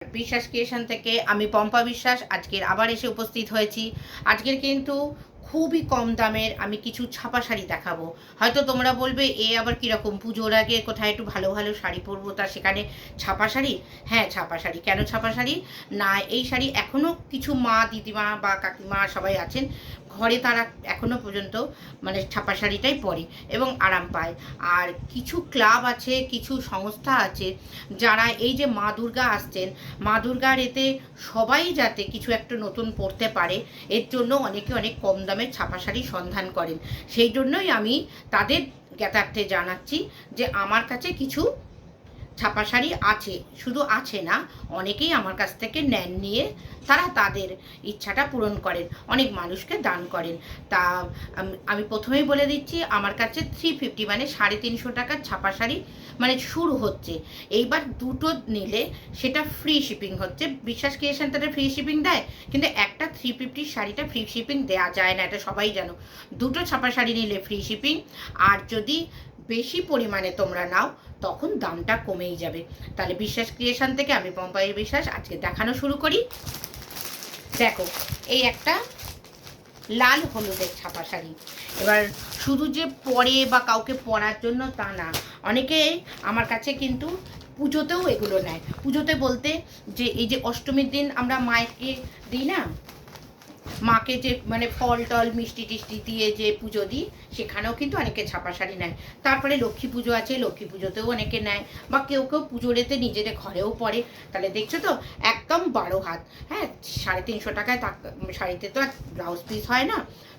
বিশ্বাস ক্রিয়েশন থেকে আমি পম্পা বিশ্বাস আজকের আবার এসে উপস্থিত হয়েছি। আজকের কিন্তু খুবই কম দামের আমি কিছু ছাপা শাড়ি দেখাবো। হয়তো তোমরা বলবে এ আবার কীরকম, পুজোর আগে কোথায় একটু ভালো ভালো শাড়ি পরবো, তা সেখানে ছাপা শাড়ি? হ্যাঁ, ছাপা শাড়ি। কেন ছাপা শাড়ি? না, এই শাড়ি এখনও কিছু মা, দিদিমা বা কাকিমা সবাই আছেন ঘরে, তারা এখনও পর্যন্ত মানে ছাপা শাড়িটাই পরে এবং আরাম পায়। আর কিছু ক্লাব আছে, কিছু সংস্থা আছে যারা এই যে মা দুর্গা আসছেন, মা দুর্গার এতে সবাই যাতে কিছু একটা নতুন পড়তে পারে, এর জন্য অনেকে অনেক কম দামের ছাপা শাড়ি সন্ধান করেন। সেই জন্যই আমি তাদের জ্ঞাতার্থে জানাচ্ছি যে আমার কাছে কিছু ছাপা শাড়ি আছে। শুধু আছে না, অনেকেই আমার কাছ থেকে নেন, নিয়ে তারা তাদের ইচ্ছাটা পূরণ করেন, অনেক মানুষকে দান করেন। তা আমি প্রথমেই বলে দিচ্ছি, আমার কাছে 350 মানে 350 টাকার ছাপা শাড়ি মানে শুরু হচ্ছে। এইবার দুটো নিলে সেটা ফ্রি শিপিং হচ্ছে। বিশ্বাস ক্রিয়েশন তাদের ফ্রি শিপিং দেয়, কিন্তু একটা 350 শাড়িটা ফ্রি শিপিং দেওয়া যায় না, এটা সবাই জানো। দুটো ছাপা শাড়ি নিলে ফ্রি শিপিং, আর যদি বেশি পরিমাণে তোমরা নাও তখন দামটা কমেই যাবে। তাহলে বিশ্বাস ক্রিয়েশন থেকে আমি পম্পাই বিশ্বাস আজকে দেখানো শুরু করি। দেখো, এই একটা লাল হলুদের ছাপা শাড়ি। এবার শুধু যে পরে বা কাউকে পরার জন্য তা না, অনেকে আমার কাছে কিন্তু পুজোতেও এগুলো নেয়। পুজোতে বলতে যে এই যে অষ্টমীর দিন আমরা মাকে দিই না, মাকে যে মানে ফল টল মিষ্টি টিষ্টি দিয়ে যে পুজো দিই, সেখানেও কিন্তু অনেকে ছাপা শাড়ি নেয়। তারপরে লক্ষ্মী পুজো আছে, লক্ষ্মী পুজোতেও অনেকে নেয়, বা কেউ কেউ পুজোর এতে নিজেদের ঘরেও পরে। তাহলে দেখছো তো, একদম 12 হাত। হ্যাঁ, 350 টাকায় শাড়িতে তো আর ব্লাউজ পিস হয় না,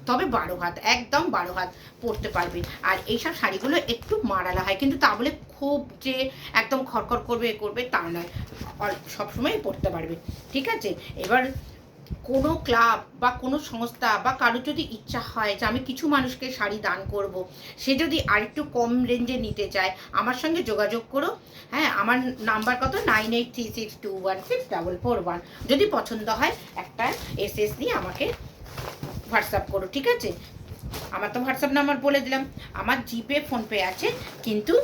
তবে 12 হাত, একদম 12 হাত পরতে পারবে। আর এইসব শাড়িগুলো একটু মারালা হয়, কিন্তু তা বলে খুব যে একদম খড়খড় করবে এ করবে তা নয়, সবসময় পরতে পারবে। ঠিক আছে? এবার কোনো ক্লাব বা কোনো সংস্থা বা কারোর যদি ইচ্ছা হয় যে আমি কিছু মানুষকে শাড়ি দান করব, সে যদি আরেকটু কম রেঞ্জে নিতে চায়, আমার সঙ্গে যোগাযোগ করো। হ্যাঁ, আমার নাম্বার কত, 9836216441। যদি পছন্দ হয় একটা এসএস দিয়ে আমাকে হোয়াটসঅ্যাপ করো, ঠিক আছে? আমার তো হোয়াটসঅ্যাপ নাম্বার বলে দিলাম। আমার জিপে ফোনপে আছে, কিন্তু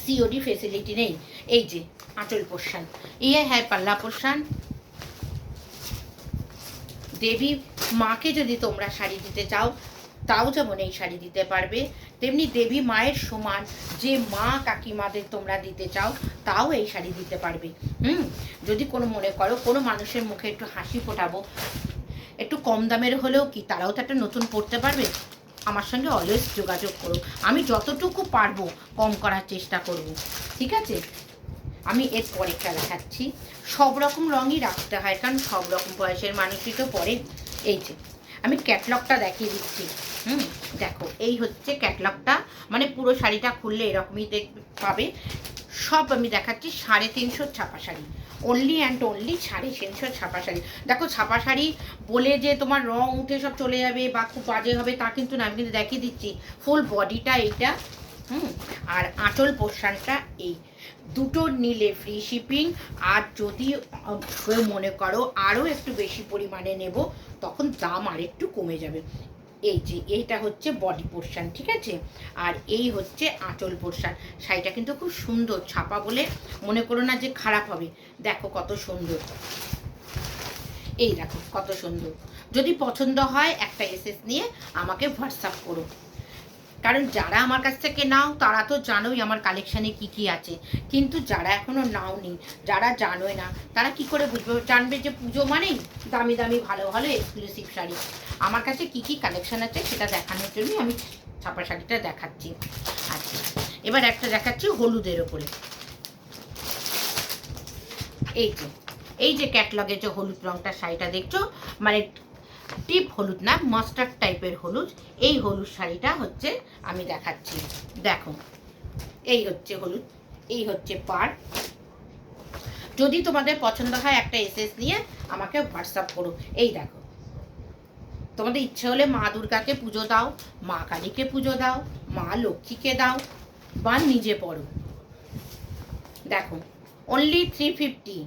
সিওডি ফেসিলিটি নেই। এই যে আঁচল পোর্শন, ইয়ে হ্যাঁ পাল্লা পোর্শন। দেবী মাকে যদি তোমরা শাড়ি দিতে চাও, তাও যেমন এই শাড়ি দিতে পারবে, তেমনি দেবী মায়ের সমান যে মা কাকিমাদের তোমরা দিতে চাও, তাও এই শাড়ি দিতে পারবে। যদি কোনো মনে করো কোনো মানুষের মুখে একটু হাসি ফোটাবো, একটু কম দামের হলেও কি তারাও তো একটা নতুন পড়তে পারবে, আমার সঙ্গে অলওয়েজ যোগাযোগ করো। আমি যতটুকু পারবো কম করার চেষ্টা করব, ঠিক আছে? আমি এর পরেরটা দেখাচ্ছি। সব রকম রঙই রাখতে হয়, কারণ সব রকম বয়সের মানুষই তো পরে। এই যে আমি ক্যাটলগটা দেখিয়ে দিচ্ছি। দেখো, এই হচ্ছে ক্যাটলগটা, মানে পুরো শাড়িটা খুললে এরকমই পাবে। সব আমি দেখাচ্ছি 350 ছাপা শাড়ি, অনলি অ্যান্ড অনলি 350 ছাপা শাড়ি। দেখো, ছাপা শাড়ি বলে যে তোমার রং উঠে সব চলে যাবে বা খুব বাজে হবে তা কিন্তু না, আমি কিন্তু দেখিয়ে দিচ্ছি। ফুল বডিটা এইটা, আর আঁচল পোর্শনটা এই। দুটো নিলে ফ্রি শিপিং। আর যদি কেউ মনে করো আরও একটু বেশি পরিমাণে নেব, তখন দাম আর একটু কমে যাবে। এই যে এইটা হচ্ছে বডি পোর্শন, ঠিক আছে? আর এই হচ্ছে আঁচল পোর্শন। শাড়িটা কিন্তু খুব সুন্দর, ছাপা বলে মনে করো না যে খারাপ হবে। দেখো কত সুন্দর, এই দেখো কত সুন্দর। যদি পছন্দ হয় একটা এসএস নিয়ে আমাকে হোয়াটসঅ্যাপ করো, কারণ যারা আমার কাছ থেকে নাও তারা তো জানোই আমার কালেকশানে কি কি আছে, কিন্তু যারা এখনও নাওনি, যারা জানোই না, তারা কি করে বুঝবে, জানবে যে পুজো মানেই দামি দামি ভালো ভালো এক্সক্লুসিভ শাড়ি। আমার কাছে কি কি কালেকশান আছে সেটা দেখানোর জন্যই আমি ছাপা শাড়িটা দেখাচ্ছি। আচ্ছা, এবার একটা দেখাচ্ছি হলুদের ওপরে। এই যে এই যে ক্যাটলগে যে হলুদ রঙটা শাড়িটা দেখছো, মানে টিপ হলুদ না, মাস্টার্ড টাইপের হলুদ। এই হলুদ শাড়িটা হচ্ছে আমি দেখাচ্ছি। দেখো, এই হচ্ছে হলুদ, এই হচ্ছে পাড়। যদি তোমাদের পছন্দ হয় একটা এসএস নিয়ে আমাকে হোয়াটসঅ্যাপ করো। এই দেখো, তোমাদের ইচ্ছে হলে মা দুর্গাকে পুজো দাও, মা কালীকে পুজো দাও, মা লক্ষ্মীকে দাও, বা নিজে পড়ো। দেখো, অনলি 350।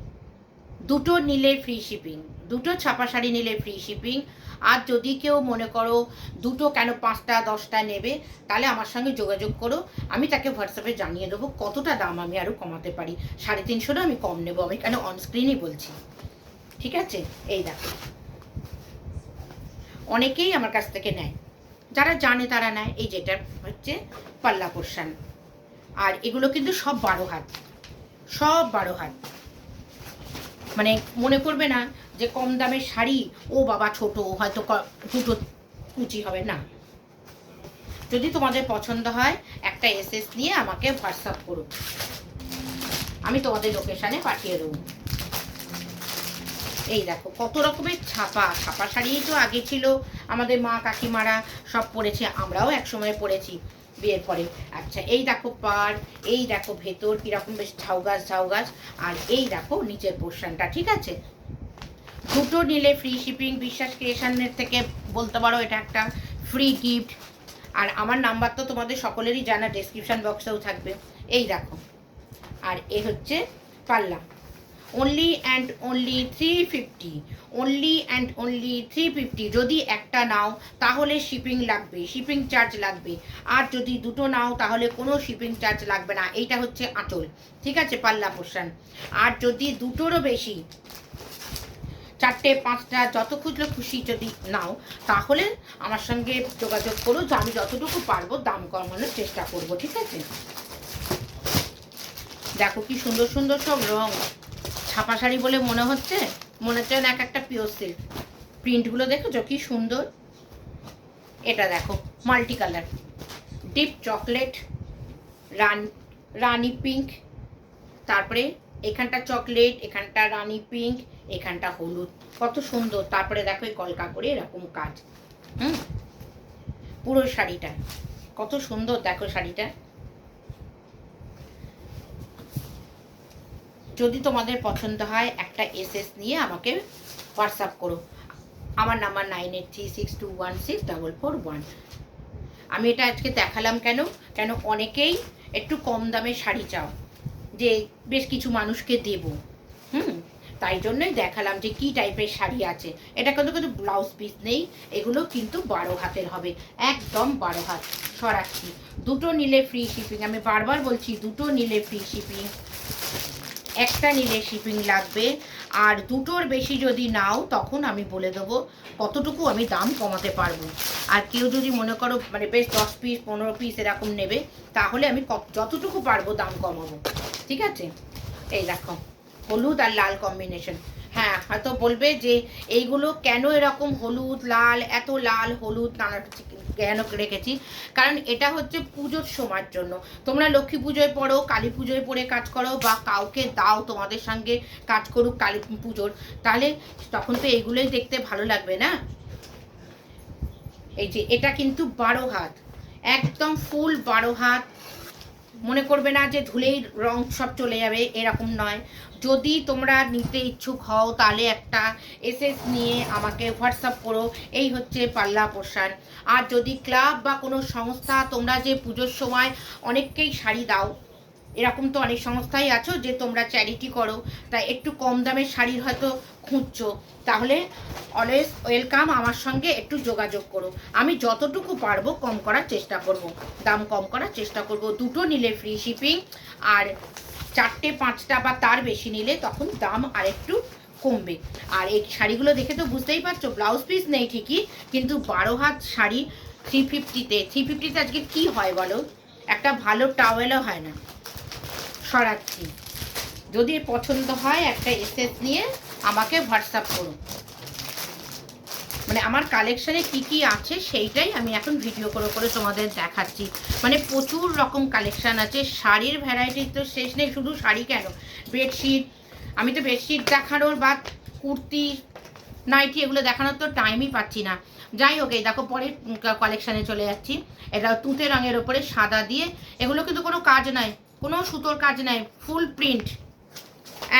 দুটো নিলে ফ্রি শিপিং, দুটো ছাপা শাড়ি নিলে ফ্রি শিপিং। আর যদি কেউ মনে করো দুটো কেন 5টা 10টা নেবে, তাহলে আমার সঙ্গে যোগাযোগ করো, আমি তাকে হোয়াটসঅ্যাপে জানিয়ে দেবো কতটা দাম আমি আরও কমাতে পারি। 350 আমি কম নেবো, আমি কেন অনস্ক্রিনই বলছি, ঠিক আছে? এই দেখো, অনেকেই আমার কাছ থেকে নেয়, যারা জানে তারা নেয়। এই যেটা হচ্ছে পাল্লা পোর্শন, আর এগুলো কিন্তু সব 12 হাত, সব 12 হাত। মানে মনে করবে না যে কম দামের শাড়ি, ও বাবা ছোট, হয়তো দুটো কুচি হবে না। যদি তোমাদের পছন্দ হয় একটা এসএস নিয়ে আমাকে হোয়াটসঅ্যাপ করো, আমি তোমাদের লোকেশানে পাঠিয়ে দেবো। এই দেখো কত রকমের ছাপা শাড়ি তো আগে ছিল, আমাদের মা কাকিমারা সব পরেছে, আমরাও একসময় পরেছি বিয়ের পরে। আচ্ছা, এই দেখো পাড়, এই দেখো ভেতর কিরকম বেশ ঝাউ গাছ, আর এই দেখো নিচের পোর্শনটা, ঠিক আছে? দুটো নিলে ফ্রি শিপিং। বিশ্বাস ক্রিয়েশনের থেকে বলতে পারো এটা একটা ফ্রি গিফট। আর আমার নাম্বার তো তোমাদের সকলেরই জানা, ডেসক্রিপশন বক্সেও থাকবে। এই দেখো, আর এ হচ্ছে পাল্লা। Only and only 350, only and only 350। যদি একটা নাও তাহলে শিপিং লাগবে, শিপিং চার্জ লাগবে। আর যদি দুটো নাও তাহলে কোনো শিপিং চার্জ লাগবে না। এইটা হচ্ছে আঁচল, ঠিক আছে, পাল্লা পোর্শন। আর যদি দুটোরও বেশি, 4টে 5টা যত খুঁজলে খুশি যদি নাও, তাহলে আমার সঙ্গে যোগাযোগ করো, যে আমি যতটুকু পারবো দাম কমানোর চেষ্টা করব, ঠিক আছে? দেখো কি সুন্দর সুন্দর সব রং, ছাপা শাড়ি বলে মনে হচ্ছে না এক একটা পিওর সিল্ক। প্রিন্টগুলো দেখেছো কি সুন্দর? এটা দেখো মাল্টি কালার, ডিপ চকলেট, রানি পিঙ্ক, তারপরে এখানটা চকলেট, এখানটা রানি পিঙ্ক, এখানটা হলুদ, কত সুন্দর। তারপরে দেখো এই কলকা করে এরকম কাজ, পুরো শাড়িটা কত সুন্দর। দেখো শাড়িটা, যদি তোমাদের পছন্দ হয় একটা এসএস নিয়ে আমাকে হোয়াটসঅ্যাপ করো। আমার নাম্বার 9836216441। আমি এটা আজকে দেখালাম কেন অনেকেই একটু কম দামে শাড়ি চাও, যে বেশ কিছু মানুষকে দেব, তাই জন্যই দেখালাম যে কি টাইপের শাড়ি আছে। এটা কিন্তু ব্লাউজ পিস নেই, এগুলো কিন্তু 12 হাতের হবে, একদম 12 হাত সরাচ্ছি। দুটো নিলে ফ্রি শিপিং, আমি বারবার বলছি দুটো নিলে ফ্রি শিপিং, একটা নিলে শিপিং লাগবে। আর দুটোর বেশি যদি নাও তখন আমি বলে দেবো কতটুকু আমি দাম কমাতে পারবো। আর কেউ যদি মনে করো মানে বেশ 10 পিস 15 পিস এরকম নেবে, তাহলে আমি যতটুকু পারবো দাম কমাবো, ঠিক আছে? এই দেখো হলুদ আর লাল কম্বিনেশন। হ্যাঁ, হয়তো বলবে যে এইগুলো কেন এরকম হলুদ লাল, এত লাল হলুদ নানা কেন রেখেছি, কারণ এটা হচ্ছে পুজোর সময়ের জন্য। তোমরা লক্ষ্মী পুজোয় পড়ো, কালী পুজোয় পড়ে কাজ করো, বা কাউকে দাও তোমাদের সঙ্গে কাজ করুক কালী পুজোর, তাহলে তখন তো এইগুলোই দেখতে ভালো লাগবে না। এই যে এটা কিন্তু 12 হাত, একদম ফুল 12 হাত। মনে করবে না যে ধুলেই রং সব চলে যাবে, এরকম নয়। যদি তোমরা নিতে ইচ্ছুক হও তাহলে একটা এসএস নিয়ে আমাকে হোয়াটসঅ্যাপ করো। এই হচ্ছে পাল্লা পোর্শন। আর যদি ক্লাব বা কোনো সংস্থা, তোমরা যে পুজোর সময় অনেককেই শাড়ি দাও, এরকম তো অনেক সংস্থাই আছো যে তোমরা চ্যারিটি করো, তাই একটু কম দামের শাড়ির হয়তো খুঁজছো, তাহলে অলওয়েজ ওয়েলকাম, আমার সঙ্গে একটু যোগাযোগ করো। আমি যতটুকু পারবো কম করার চেষ্টা করব, দাম কম করার চেষ্টা করব। দুটো নিলে ফ্রি শিপিং, আর 4টে 5টা বা তার বেশি নিলে তখন দাম আরেকটু কমবে। আর এই শাড়িগুলো দেখে তো বুঝতেই পারছো ব্লাউজ পিস নেই ঠিকই, কিন্তু 12 হাত শাড়ি 350-তে আজকে কি হয় বলো? একটা ভালো টাওয়েলও হয় না। সরাচ্ছি, যদি পছন্দ হয় একটা এসএস নিয়ে আমাকে হোয়াটসঅ্যাপ করুন। মানে আমার কালেকশানে কি কি আছে সেইটাই আমি এখন ভিডিও করে তোমাদের দেখাচ্ছি। মানে প্রচুর রকম কালেকশান আছে, শাড়ির ভ্যারাইটি তো শেষ নেই। শুধু শাড়ি কেন, বেডশিট, আমি তো বেডশিট দেখানোর বা কুর্তি নাইটি এগুলো দেখানোর তো টাইমই পাচ্ছি না। যাই হোক, এই দেখো পরে কালেকশানে চলে যাচ্ছি। এটা তুঁতে রঙের ওপরে সাদা দিয়ে, এগুলো কিন্তু কোনো কাজ নাই, কোনো সুতোর কাজ নাই, ফুল প্রিন্ট,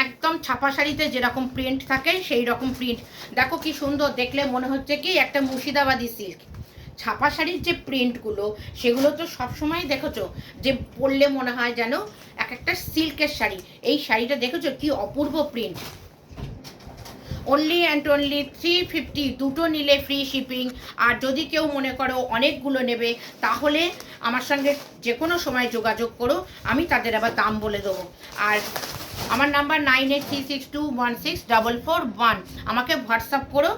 একদম ছাপা শাড়িতে যেরকম প্রিন্ট থাকে সেই রকম প্রিন্ট। দেখো কি সুন্দর, দেখলে মনে হচ্ছে কি একটা মুর্শিদাবাদি সিল্ক। ছাপা শাড়ির যে প্রিন্টগুলো সেগুলো তো সবসময় দেখেছো যে পরলে মনে হয় যেন এক একটা সিল্কের শাড়ি। এই শাড়িটা দেখেছো কি অপূর্ব প্রিন্ট, অনলি অ্যান্ড অনলি 350, দুটো নিলে ফ্রি শিপিং। আর যদি কেউ মনে করো অনেকগুলো নেবে, তাহলে আমার সঙ্গে যে কোনো সময় যোগাযোগ করো, আমি তাদের আবার দাম বলে দেবো। আর আমার নাম্বার 9836216441, আমাকে হোয়াটসঅ্যাপ করো।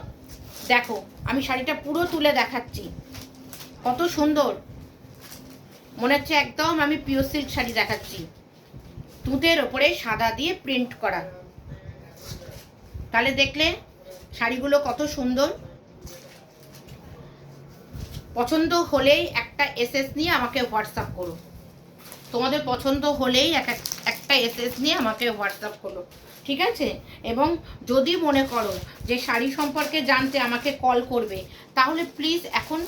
দেখো আমি শাড়িটা পুরো তুলে দেখাচ্ছি, কত সুন্দর, মনে হচ্ছে একদম আমি পিওর সিল্ক শাড়ি দেখাচ্ছি, তুঁতের ওপরে সাদা দিয়ে প্রিন্ট করা। তাহলে দেখলে শাড়িগুলো কত সুন্দর। পছন্দ হলেই একটা এসএস নিয়ে আমাকে হোয়াটসঅ্যাপ করো, তোমাদের পছন্দ হলেই একটা এসএস নিয়ে আমাকে হোয়াটসঅ্যাপ করো, ঠিক আছে? এবং যদি মনে করো যে শাড়ি সম্পর্কে জানতে আমাকে কল করবে, তাহলে প্লিজ এখন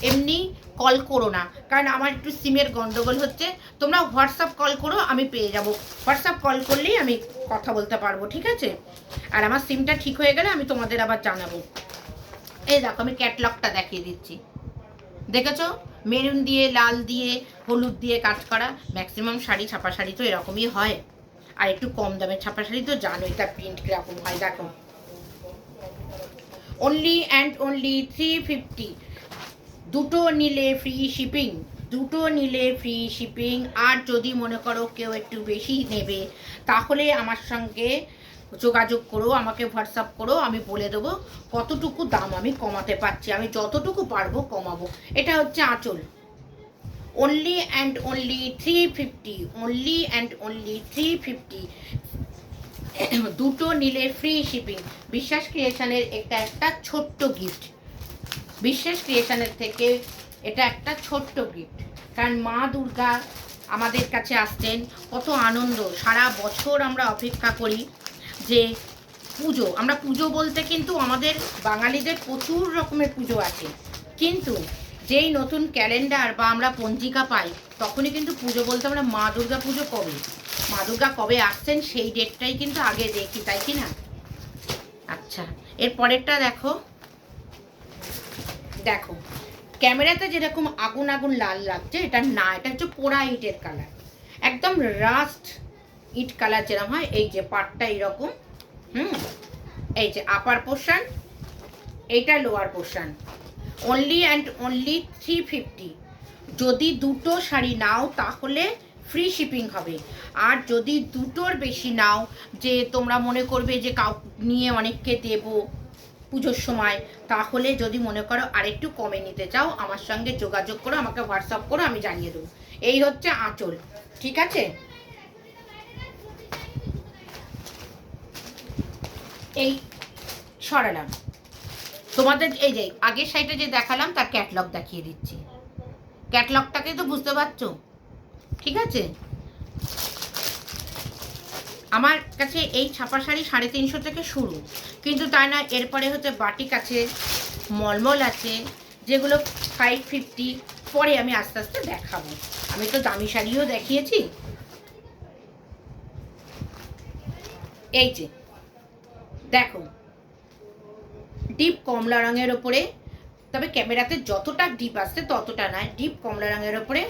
এমনি কল করো না, কারণ আমার একটু সিমের গন্ডগোল হচ্ছে। তোমরা হোয়াটসঅ্যাপ কল করো, আমি পেয়ে যাব। হোয়াটসঅ্যাপ কল করলেই আমি কথা বলতে পারবো, ঠিক আছে? আর আমার সিমটা ঠিক হয়ে গেলে আমি তোমাদের আবার জানাবো। এই দেখো আমি ক্যাটলগটা দেখিয়ে দিচ্ছি, দেখেছো? মেরুন দিয়ে, লাল দিয়ে, হলুদ দিয়ে কাজ করা। ম্যাক্সিমাম শাড়ি, ছাপা শাড়ি তো এরকমই হয়। আর একটু কম দামের ছাপা শাড়ি তো জানোই তার প্রিন্ট কিরকম হয়। দেখো অনলি অ্যান্ড অনলি 350, দুটো নিলে ফ্রি শিপিং, দুটো নিলে ফ্রি শিপিং। আর যদি মনে করো কেউ একটু বেশি নেবে, তাহলে আমার সঙ্গে যোগাযোগ করো, আমাকে হোয়াটসঅ্যাপ করো, আমি বলে দেবো কতটুকু দাম আমি কমাতে পারছি। আমি যতটুকু পারবো কমাবো। এটা হচ্ছে আঁচল, only and only 350, only and only 350, দুটো নিলে ফ্রি শিপিং। বিশ্বাস ক্রিয়েশনের এটা একটা ছোট্ট গিফট, বিশ্বাস ক্রিয়েশনের থেকে এটা একটা ছোট্ট গিফট। কারণ মা দুর্গা আমাদের কাছে আসছেন, কত আনন্দ। সারা বছর আমরা অপেক্ষা করি যে পুজো, আমরা পুজো বলতে কিন্তু আমাদের বাঙালিদের প্রচুর রকমের পুজো আছে, কিন্তু যেই নতুন ক্যালেন্ডার বা আমরা পঞ্জিকা পাই, তখনই কিন্তু পুজো বলতে আমরা মা দুর্গা পুজো কবে, মা দুর্গা কবে আসছেন সেই ডেটটাই কিন্তু আগে দেখি, তাই কি না? আচ্ছা, এর পরেরটা দেখো। দেখো ক্যামেরাতে যেরকম আগুন আগুন লাল লাগছে, এটা না, এটা হচ্ছে পোড়া ইটের কালার, একদম রাস্ট ইট কালার যেরকম হয়। এই যে পাটটা এইরকম, এই যে আপার পোর্শন, এইটা lower portion. Only and only 350, যদি দুটো শাড়ি নাও তাহলে ফ্রি শিপিং হবে। আর যদি দুটোর বেশি নাও, যে তোমরা মনে করবে যে কাউ নিয়ে অনেককে দেবো পুজোর সময়, তাহলে যদি মনে করো আরেকটু কমে নিতে চাও, আমার সঙ্গে যোগাযোগ করো, আমাকে হোয়াটসঅ্যাপ করো, আমি জানিয়ে দেবো। এই হচ্ছে আঁচল, ঠিক আছে? এই সরালাম তোমাদের, এই যে আগের সাইডে যে দেখালাম তার ক্যাটলগ দেখিয়ে দিচ্ছি। ক্যাটলগটাকে তো বুঝতে পারছো, ঠিক আছে? আমার কাছে এই ছাপা শাড়ি 350 থেকে শুরু, কিন্তু তাই না, এরপরে হচ্ছে বাটিক আছে, মলমল আছে, যেগুলো 550, পরে আমি আস্তে আস্তে দেখাবো। আমি তো দামি শাড়িও দেখিয়েছি। এই যে দেখো ডিপ কমলা রঙের ওপরে, তবে ক্যামেরাতে যতটা ডিপ আসছে ততটা নয়, ডিপ কমলা রঙের ওপরে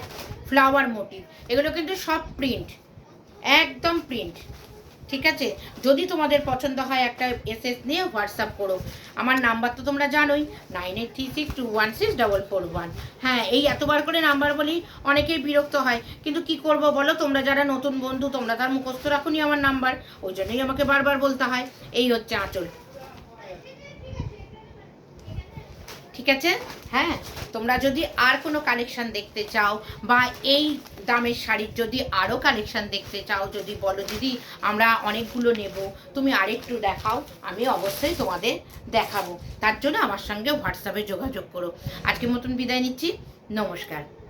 ফ্লাওয়ার মোটিভ। এগুলো কিন্তু সব প্রিন্ট, একদম প্রিন্ট, ঠিক আছে? যদি তোমাদের পছন্দ হয় একটা এসএস নিয়ে হোয়াটসঅ্যাপ করো। আমার নাম্বার তো তোমরা জানোই, 9836216441। হ্যাঁ, এই এতবার করে নাম্বার বলি অনেকেই বিরক্ত হয়, কিন্তু কি করব বলো, তোমরা যারা নতুন বন্ধু তোমরা তার মুখস্থ রাখুনি আমার নাম্বার, ওই জন্যই আমাকে বারবার বলতে হয়। এই হচ্ছে আঁচল, ঠিক আছে? হ্যাঁ, তোমরা যদি আর কোনো কালেকশান দেখতে চাও, বা এই দামের শাড়ির যদি আরও কালেকশান দেখতে চাও, যদি বলো দিদি আমরা অনেকগুলো নেব, তুমি আরেকটু দেখাও, আমি অবশ্যই তোমাদের দেখাবো। তার জন্য আমার সঙ্গে হোয়াটসঅ্যাপে যোগাযোগ করো। আজকের মতন বিদায় নিচ্ছি, নমস্কার।